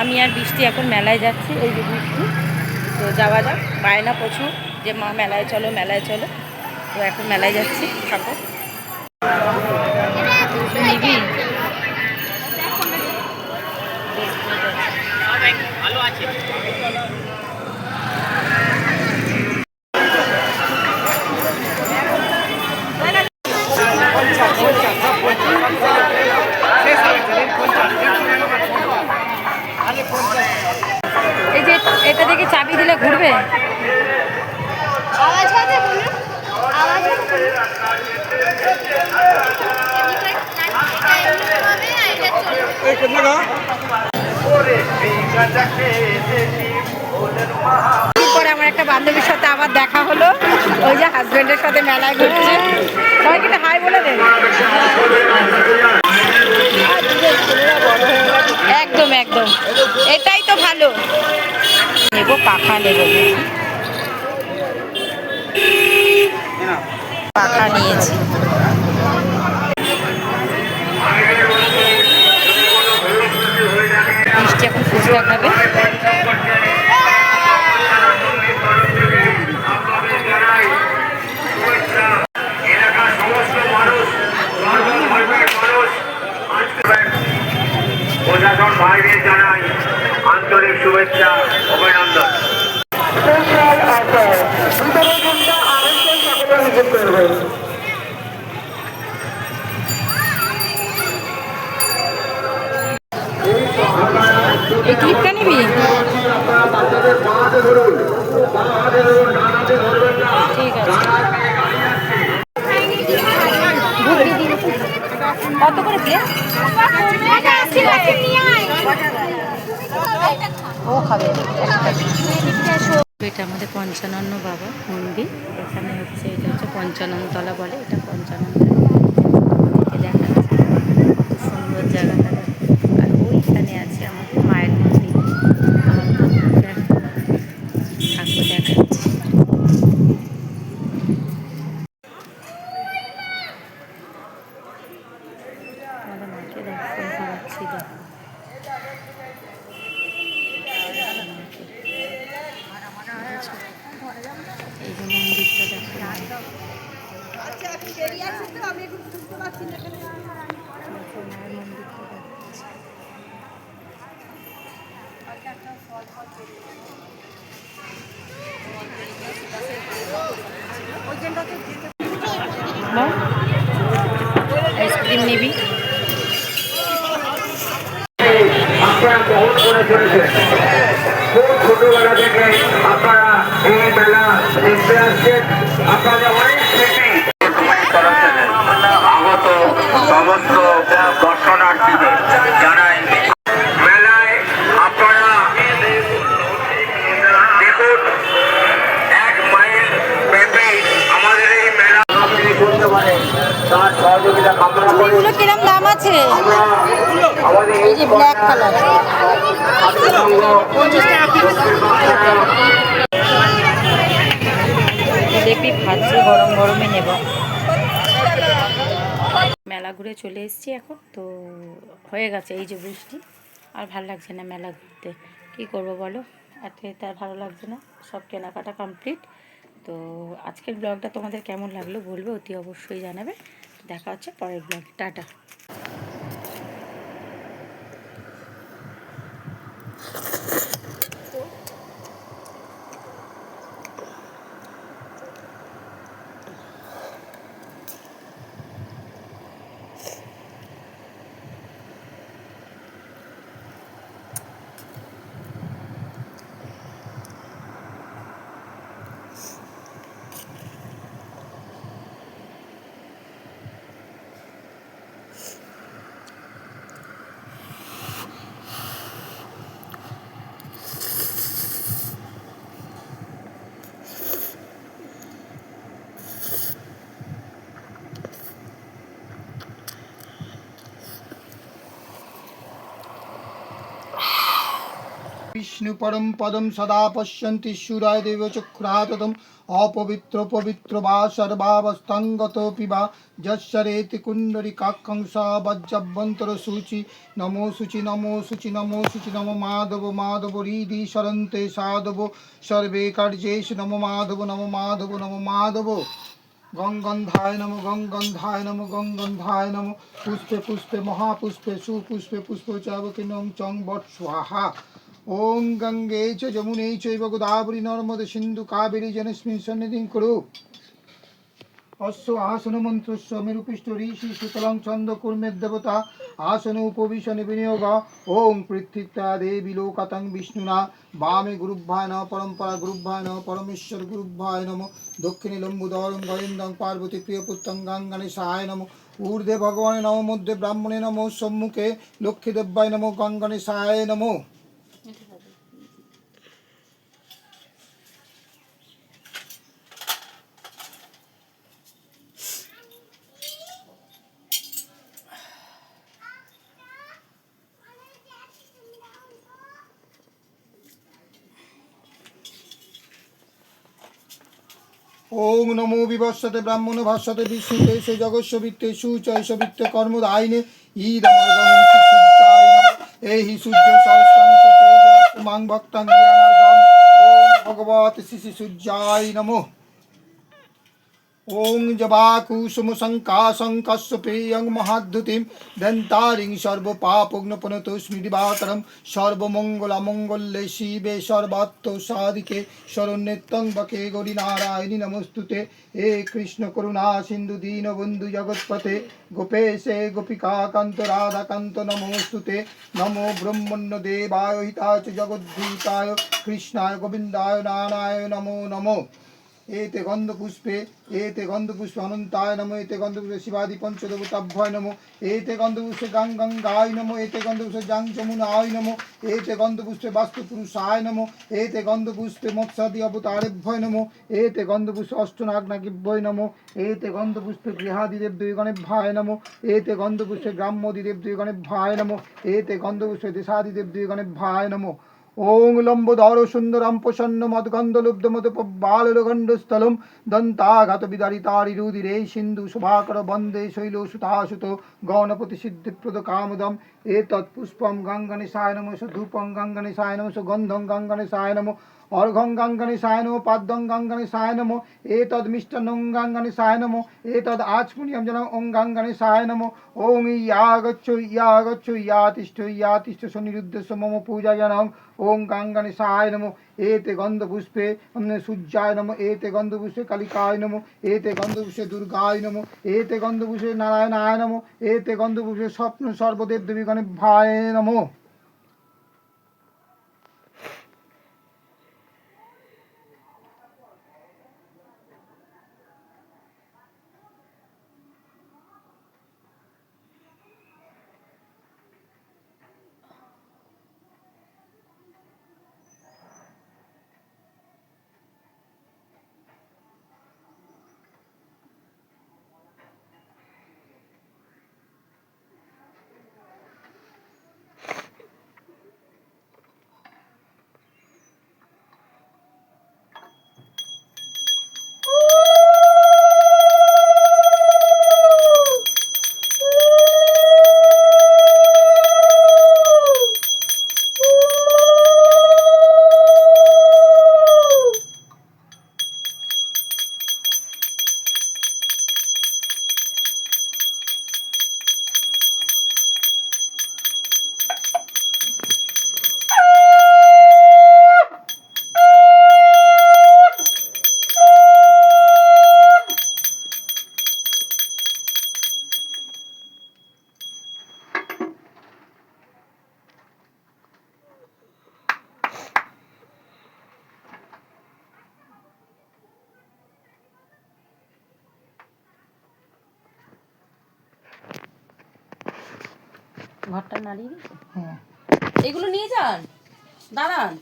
আমি আর বৃষ্টি এখন মেলায় যাচ্ছি, এই যে বৃষ্টি। তো যাওয়া যাক, বায়না প্রচুর যে মা মেলায় চলো মেলায় চলো। তো এখন মেলায় যাচ্ছি, থাকো। নিবি ভালো আছে। এই যে এটা দেখে চাবি দিলে ঘুরবে। পরে আমার একটা বান্ধবীর সাথে আবার দেখা হলো, ওই যে হাজবেন্ডের সাথে মেলায় ঘুরছে। সবাই কিন্তু হাই বলে দেন। একদম একদম, এটাই তো ভালো। নেব পাখা, নেব পাখা নিয়েছি। মিষ্টি এখন ফুচকা খাবে। প্রশাসন ভাইদের জানাই আন্তরিক শুভেচ্ছা, অভিনন্দন। এই ক্লিপটা নিবি? ঠিক আছে। কত করে প্লেট? ও খাবে। এটা আমাদের পঞ্চানন বাবা মন্দির। এখানে হচ্ছে, এটা হচ্ছে পঞ্চাননতলা বলে, এটা পঞ্চানন দেখা যাচ্ছে। কত সুন্দর জায়গাটা। আর ওইখানে আছে আমাদের মায়ের মন্দির। ঠাকুর দেখাচ্ছি। আমাদের মাকে দর্শন করাচ্ছি। দেখো এই যে মন্দিরটা, দেখো মায়ের মন্দিরটা দেখাচ্ছি। আইসক্রিম নিবি? আপনারা বহন করে চলেছেন, খুব ছোটবেলা থেকে আপনারা এই মেলা দেখতে আসছেন। আপনাদের অনেক স্মৃতি আগত সমস্ত দর্শনার্থীদের জানাই, মেলায় আপনারা দেখুন 1 মাইল ব্যাপী আমাদের এই মেলা করতে পারে, তার সহযোগিতা কামনা করি। কিরম দাম আছে? এই যে ব্ল্যাক কালার, জিলেপি ভাজছি, গরম গরমে নেব। মেলা ঘুরে চলে এসেছি এখন, তো হয়ে গেছে। এই যে বৃষ্টি, আর ভালো লাগছে না মেলা ঘুরতে। কি করব বলো, এতে আর ভালো লাগছে না। সব কেনাকাটা কমপ্লিট। তো আজকের ব্লগটা তোমাদের কেমন লাগলো বলবে, অতি অবশ্যই জানাবে। দেখা হচ্ছে পরের ব্লগে। টাটা। विष्णु परम पदम सदा पश्यन्ति शूराय देव चक्राततम अपवित्र पवित्र वा सर्वावस्थांगतोऽपि वा यस्सरेति कुण्डलिकाक्षंसा वज्रभ्यन्तर शुचि नमो शुचि नमो शुचि नमो शुचि नमो माधव माधव हृदि शरन्ते साधव सर्वे कार्जेषु नमो माधव नमो माधव नमो माधव गंगंधाय नमो गंगंधाय नमो गंगंधाय नमो पुष्पे पुष्पे महापुष्पे सुपुष्पे पुष्पे चावकिनं चं वट स्वाहा ओम गंगे च जमुने चैव गोदावरी नर्मदे सिंधु कावेरी जनेस्मिन् सन्निधिं कुरु अश्व आसन मंत्रस्व मेरुपृष्ठ ऋषि सुतलं छंद कुर्मे देवता आसन उपविशन विनियोग ओम पृथ्वीता देवी लोकतं विष्णुना वामे गुरुभ्याय नमः परंपरा गुरुभ्याय नमः परमेश्वर गुरुभ्याय नमः दक्षिणे लंबोदरं गयेन्द्रं पार्वती प्रियपुत्रं गंगणेशाय नमः ऊर्ध्वे भगवाने नमो मध्ये ब्राह्मणे नमो सम्मुखे लक्ष्मीदेव्याय नमो गंगणेशाय नमो ओम नमो विवस्वते ब्राह्मण भाष्यते विष्णुते से जगस्व वित्तेषु च सवित्त कर्मदायिने ईदमर्गं सुसूर्याय एहि सूर्य सहस्रांश तेजः मां भक्तं ज्ञानार्गं ओम भगवते शिशिसूर्याय नमो ओं जबाकुसुमशङ्काशं कश्यपेयं महाद्युतिं दन्तारिं सर्वपापघ्नपनतोऽस्मि दिवाकरं सर्वमङ्गलमङ्गल्ये शिवे सर्वार्थ साधिके शरण्यं बके गौरीनारायणि नमोस्तुते हे कृष्ण करुणा सिन्धु दीनबन्धु जगत्पते गोपेशे गोपिकान्त राधाकान्त नमोस्तुते नमो ब्रह्मण्य देवाय हिताय च जगद्भूताय कृष्णाय गोविन्दाय नारायणाय नमो नमो एते गन्धपुष्पे अनन्ताय नमो एते गन्धपुष्पे शिवादि पंचदेवताभ्याय नमो एते गन्धपुष्पे गंगाय नमो एते गन्धपुष्पे जां जमुनाय नमो एते गन्धपुष्पे वास्तुपुरुषाय नमो एते गन्धपुष्पे मत्स्यादि अवतारेभ्यो नमो एते गन्धपुष्पे अष्टनागनागिभ्यो नमो एते गन्धपुष्पे गृहादिदेवदेवगणेभ्याय नमो एते गन्धपुष्पे ग्राम्यादिदेवदेवगणेभ्याय नमो एते गन्धपुष्पे देशादिदेवदेवगणेभ्याय नमो ओं लंबोदर सुंदरम प्रसन्न मदगंधलुब्ध मदपबालगंडस्थलम दंताघात विदारितारिरुधिरे सिंधु शुभाकर वंदे शैलोसुतासुत गणपति सिद्धिप्रद कामदम एतत् पुष्पम गंगणेशाय नमः धूपं गंगणेशाय नमः गंधं गंगणेशाय नमः अर्घं गंगणेशाय नमः पाद्यं गंगणेशाय नमः एतद् मिष्टान्नं गंगणेशाय नमः एतद् आचमनीयं जलं ओं गंगणेशाय नमः ओं यागच्छ यातिष्ठ सन्निरुद्धस्य मम पूजाजनं ओं गंगणेशाय नमः एते गन्धपुष्पे सूर्याय नमः एते गन्धपुष्पे कालिकाय नमः एते गन्धपुष्पे दुर्गाय नमः एते गन्धपुष्पे नारायणाय नमः एते गन्धपुष्पे स्वप्न सर्वदेव देवीगणेभ्याय नमः ঘরটা নাড়িয়ে দিয়েছে এগুলো নিয়ে যান দাঁড়ান